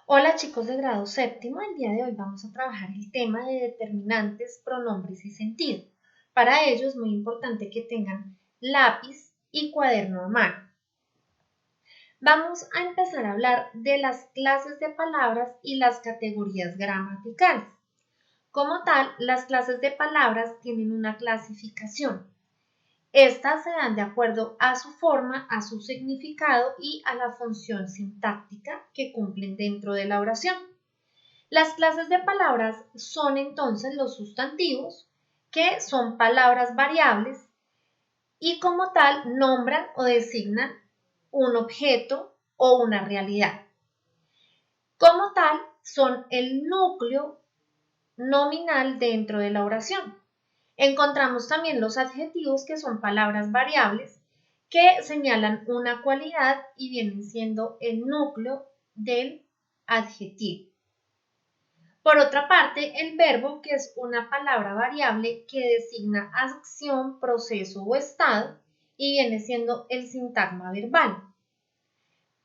Hola chicos de grado séptimo, el día de hoy vamos a trabajar el tema de determinantes, pronombres y sentido. Para ello es muy importante que tengan lápiz y cuaderno a mano. Vamos a empezar a hablar de las clases de palabras y las categorías gramaticales. Como tal, las clases de palabras tienen una clasificación. Estas se dan de acuerdo a su forma, a su significado y a la función sintáctica que cumplen dentro de la oración. Las clases de palabras son entonces los sustantivos, que son palabras variables y como tal nombran o designan un objeto o una realidad. Como tal, son el núcleo nominal dentro de la oración. Encontramos también los adjetivos, que son palabras variables que señalan una cualidad y vienen siendo el núcleo del adjetivo. Por otra parte, el verbo, que es una palabra variable que designa acción, proceso o estado y viene siendo el sintagma verbal.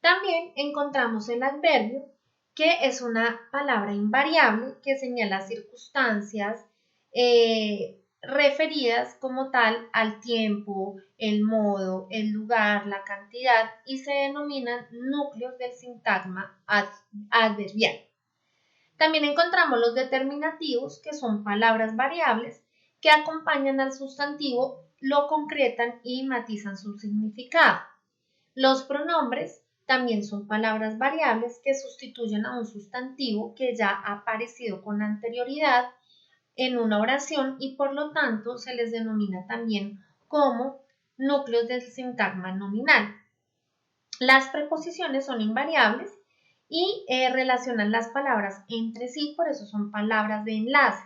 También encontramos el adverbio, que es una palabra invariable que señala circunstancias referidas como tal al tiempo, el modo, el lugar, la cantidad y se denominan núcleos del sintagma adverbial. También encontramos los determinativos, que son palabras variables que acompañan al sustantivo, lo concretan y matizan su significado. Los pronombres también son palabras variables que sustituyen a un sustantivo que ya ha aparecido con anterioridad en una oración y por lo tanto se les denomina también como núcleos del sintagma nominal. Las preposiciones son invariables y relacionan las palabras entre sí, por eso son palabras de enlace.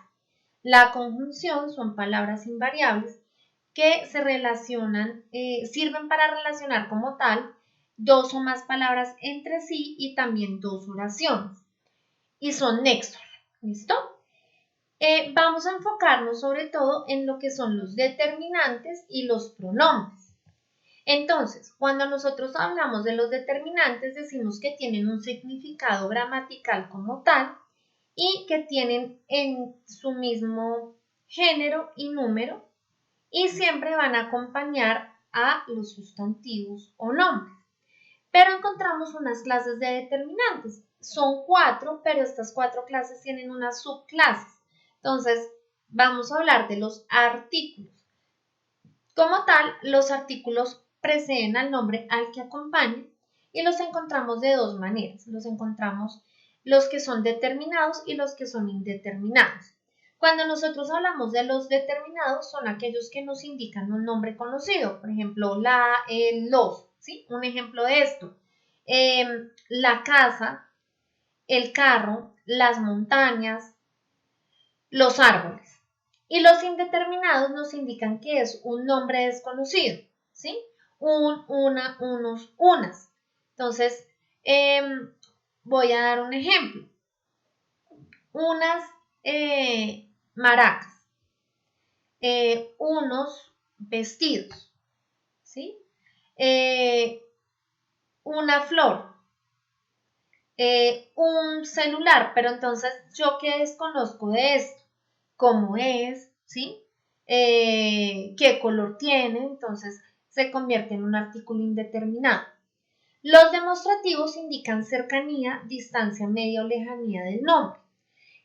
La conjunción son palabras invariables que se relacionan, sirven para relacionar como tal dos o más palabras entre sí y también dos oraciones. Y son nexos, ¿listo? Vamos a enfocarnos sobre todo en lo que son los determinantes y los pronombres. Entonces, cuando nosotros hablamos de los determinantes, decimos que tienen un significado gramatical como tal y que tienen en su mismo género y número y siempre van a acompañar a los sustantivos o nombres. Pero encontramos unas clases de determinantes. Son 4, pero estas 4 clases tienen unas subclases. Entonces, vamos a hablar de los artículos. Como tal, los artículos preceden al nombre al que acompañan y los encontramos de dos maneras. Los encontramos los que son determinados y los que son indeterminados. Cuando nosotros hablamos de los determinados, son aquellos que nos indican un nombre conocido, por ejemplo, la, el, los, ¿sí? Un ejemplo de esto, la casa, el carro, las montañas, los árboles. Y los indeterminados nos indican que es un nombre desconocido, ¿sí? Un, una, unos, unas. Entonces, voy a dar un ejemplo. Unas maracas, unos vestidos, ¿sí? Una flor, un celular, pero entonces yo qué desconozco de esto, cómo es, ¿sí? Qué color tiene, entonces se convierte en un artículo indeterminado. Los demostrativos indican cercanía, distancia, media o lejanía del nombre.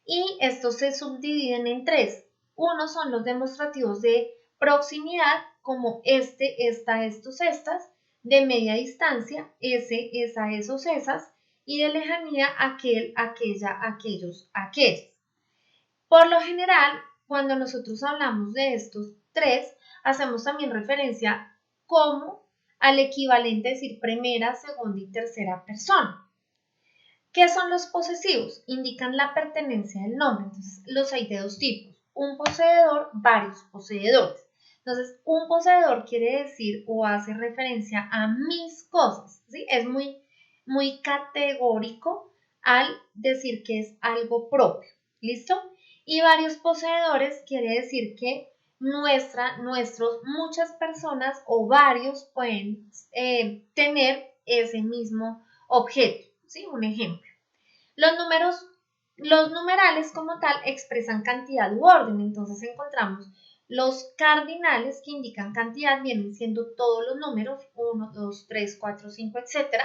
Y estos se subdividen en 3. Uno son los demostrativos de proximidad, como este, esta, estos, estas, de media distancia, ese, esa, esos, esas, y de lejanía, aquel, aquella, aquellos, aquellas. Por lo general, cuando nosotros hablamos de estos 3, hacemos también referencia como al equivalente, es decir, primera, segunda y tercera persona. ¿Qué son los posesivos? Indican la pertenencia del nombre. Entonces, los hay de dos tipos. Un poseedor, varios poseedores. Entonces, un poseedor quiere decir o hace referencia a mis cosas, ¿sí? Es muy categórico al decir que es algo propio, ¿listo? Y varios poseedores quiere decir que muchas personas o varios pueden tener ese mismo objeto, ¿sí? Un ejemplo. Los numerales como tal expresan cantidad u orden, entonces encontramos los cardinales que indican cantidad, vienen siendo todos los números, 1, 2, 3, 4, 5, etc.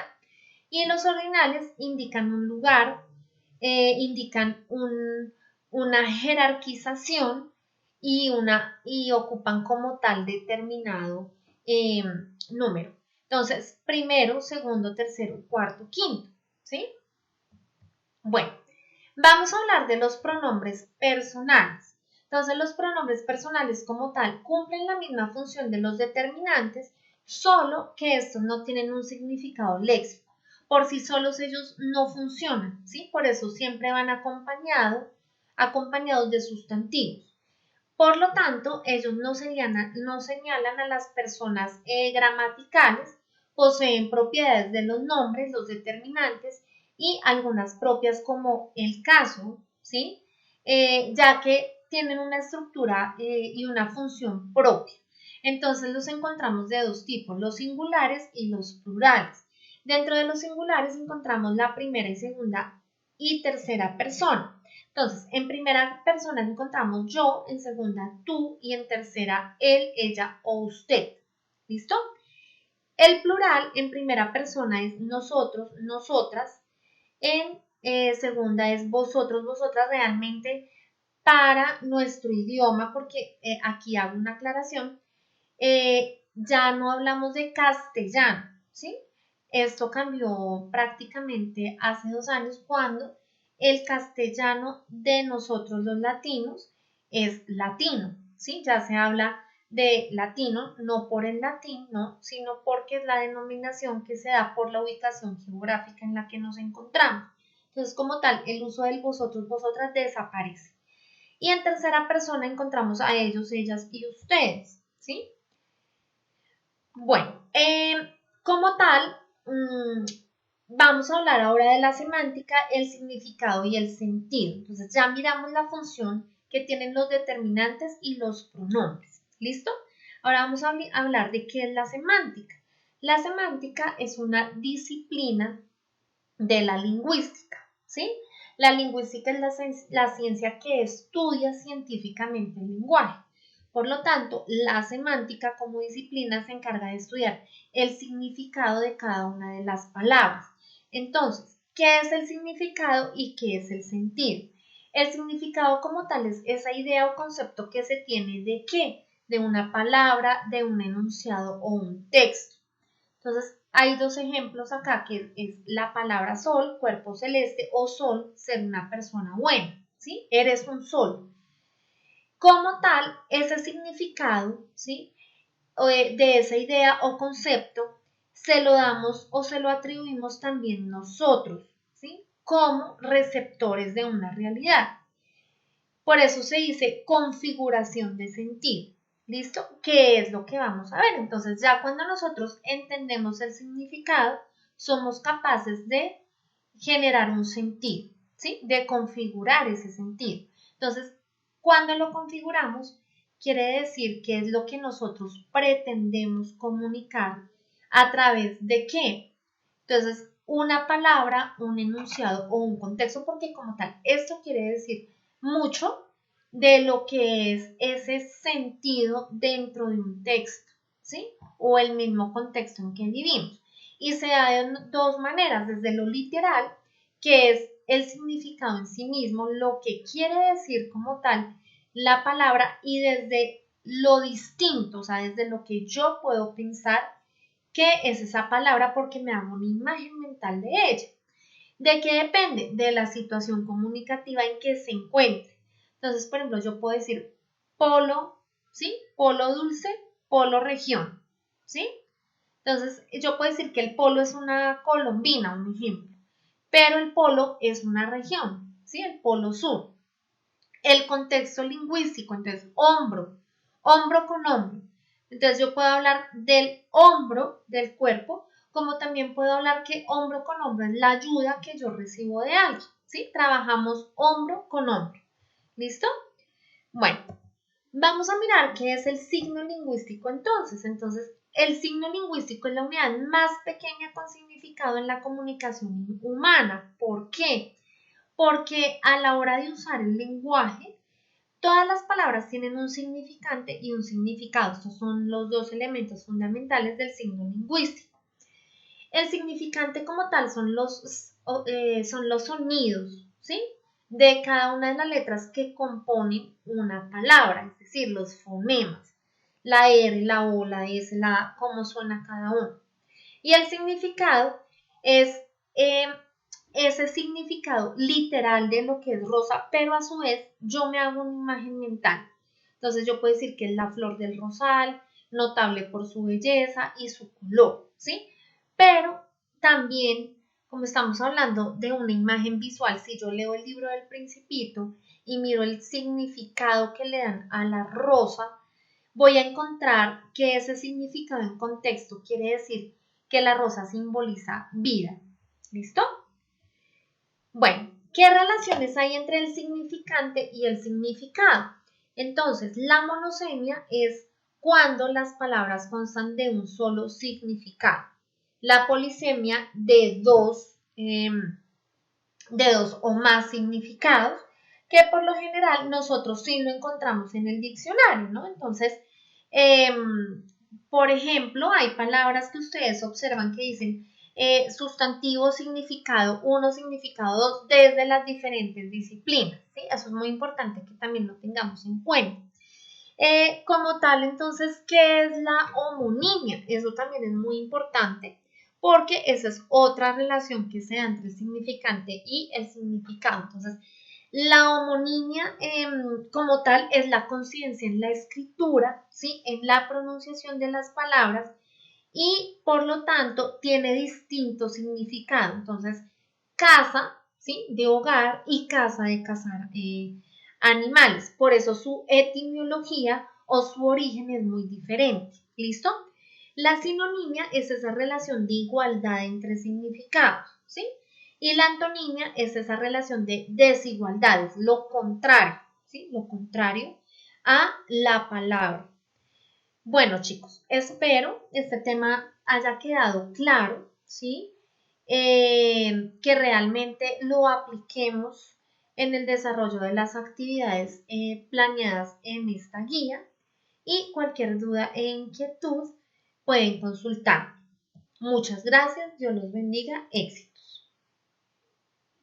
Y los ordinales indican un lugar, indican una jerarquización y ocupan como tal determinado número. Entonces, primero, segundo, tercero, cuarto, quinto, ¿sí? Bueno, vamos a hablar de los pronombres personales. Entonces, los pronombres personales como tal cumplen la misma función de los determinantes, solo que estos no tienen un significado léxico. Por sí solos ellos no funcionan, ¿sí? Por eso siempre van acompañados de sustantivos. Por lo tanto, ellos no señalan a las personas gramaticales, poseen propiedades de los nombres, los determinantes, y algunas propias como el caso, ¿sí? Ya que tienen una estructura y una función propia. Entonces los encontramos de dos tipos, los singulares y los plurales. Dentro de los singulares encontramos la primera y segunda y tercera persona. Entonces, en primera persona encontramos yo, en segunda tú y en tercera él, ella o usted. ¿Listo? El plural en primera persona es nosotros, nosotras. En segunda es vosotros, vosotras. Realmente para nuestro idioma, porque aquí hago una aclaración, ya no hablamos de castellano, ¿sí? Esto cambió prácticamente hace 2 años cuando el castellano de nosotros los latinos es latino, ¿sí? Ya se habla de latino, no por el latín, ¿no? Sino porque es la denominación que se da por la ubicación geográfica en la que nos encontramos. Entonces, como tal, el uso del vosotros, vosotras desaparece. Y en tercera persona encontramos a ellos, ellas y ustedes, ¿sí? Bueno, como tal, vamos a hablar ahora de la semántica, el significado y el sentido. Entonces ya miramos la función que tienen los determinantes y los pronombres. ¿Listo? Ahora vamos a hablar de qué es la semántica. La semántica es una disciplina de la lingüística, ¿sí? La lingüística es la ciencia que estudia científicamente el lenguaje. Por lo tanto, la semántica como disciplina se encarga de estudiar el significado de cada una de las palabras. Entonces, ¿qué es el significado y qué es el sentido? El significado como tal es esa idea o concepto que se tiene de qué, de una palabra, de un enunciado o un texto. Entonces, hay 2 ejemplos acá, que es la palabra sol, cuerpo celeste, o sol, ser una persona buena, ¿sí? Eres un sol. Como tal, ese significado, ¿sí? De esa idea o concepto, se lo damos o se lo atribuimos también nosotros, ¿sí? Como receptores de una realidad. Por eso se dice configuración de sentido. ¿Listo? ¿Qué es lo que vamos a ver? Entonces, ya cuando nosotros entendemos el significado, somos capaces de generar un sentido, ¿sí? De configurar ese sentido. Entonces, cuando lo configuramos, quiere decir qué es lo que nosotros pretendemos comunicar a través de qué. Entonces, una palabra, un enunciado o un contexto, porque como tal, esto quiere decir mucho de lo que es ese sentido dentro de un texto, ¿sí? O el mismo contexto en que vivimos. Y se da de 2 maneras, desde lo literal, que es el significado en sí mismo, lo que quiere decir como tal la palabra, y desde lo distinto, o sea, desde lo que yo puedo pensar qué es esa palabra porque me hago una imagen mental de ella. ¿De qué depende? De la situación comunicativa en que se encuentre. Entonces, por ejemplo, yo puedo decir polo, ¿sí? Polo dulce, polo región, ¿sí? Entonces, yo puedo decir que el polo es una colombina, un ejemplo, pero el polo es una región, ¿sí? El polo sur. El contexto lingüístico, entonces, hombro, hombro con hombro. Entonces, yo puedo hablar del hombro del cuerpo, como también puedo hablar que hombro con hombro es la ayuda que yo recibo de alguien, ¿sí? Trabajamos hombro con hombro. ¿Listo? Bueno, vamos a mirar qué es el signo lingüístico entonces. Entonces, el signo lingüístico es la unidad más pequeña con significado en la comunicación humana. ¿Por qué? porque a la hora de usar el lenguaje, todas las palabras tienen un significante y un significado. Estos son los dos elementos fundamentales del signo lingüístico. El significante como tal son los sonidos, ¿sí? De cada una de las letras que componen una palabra, es decir, los fonemas. La R, la O, la S, la A, cómo suena cada uno. Y el significado es ese significado literal de lo que es rosa, pero a su vez yo me hago una imagen mental. Entonces yo puedo decir que es la flor del rosal, notable por su belleza y su color, ¿sí? Pero también, como estamos hablando de una imagen visual, si yo leo el libro del Principito y miro el significado que le dan a la rosa, voy a encontrar que ese significado en contexto quiere decir que la rosa simboliza vida. ¿Listo? Bueno, ¿qué relaciones hay entre el significante y el significado? Entonces, la monosemia es cuando las palabras constan de un solo significado. La polisemia de dos o más significados, que por lo general nosotros sí lo encontramos en el diccionario, ¿no? Entonces, por ejemplo, hay palabras que ustedes observan que dicen sustantivo, significado 1, significado 2, desde las diferentes disciplinas, ¿sí? Eso es muy importante que también lo tengamos en cuenta. Como tal, entonces, ¿qué es la homonimia? Eso también es muy importante porque esa es otra relación que se da entre el significante y el significado. Entonces, la homonimia como tal es la coincidencia en la escritura, ¿sí? En la pronunciación de las palabras y por lo tanto tiene distinto significado. Entonces, casa, ¿sí? De hogar y casa de cazar animales. Por eso su etimología o su origen es muy diferente. ¿Listo? La sinonimia es esa relación de igualdad entre significados, ¿sí? Y la antonimia es esa relación de desigualdades, lo contrario, ¿sí? Lo contrario a la palabra. Bueno, chicos, espero este tema haya quedado claro, ¿sí? Que realmente lo apliquemos en el desarrollo de las actividades planeadas en esta guía y cualquier duda e inquietud pueden consultar. Muchas gracias, Dios los bendiga, éxito.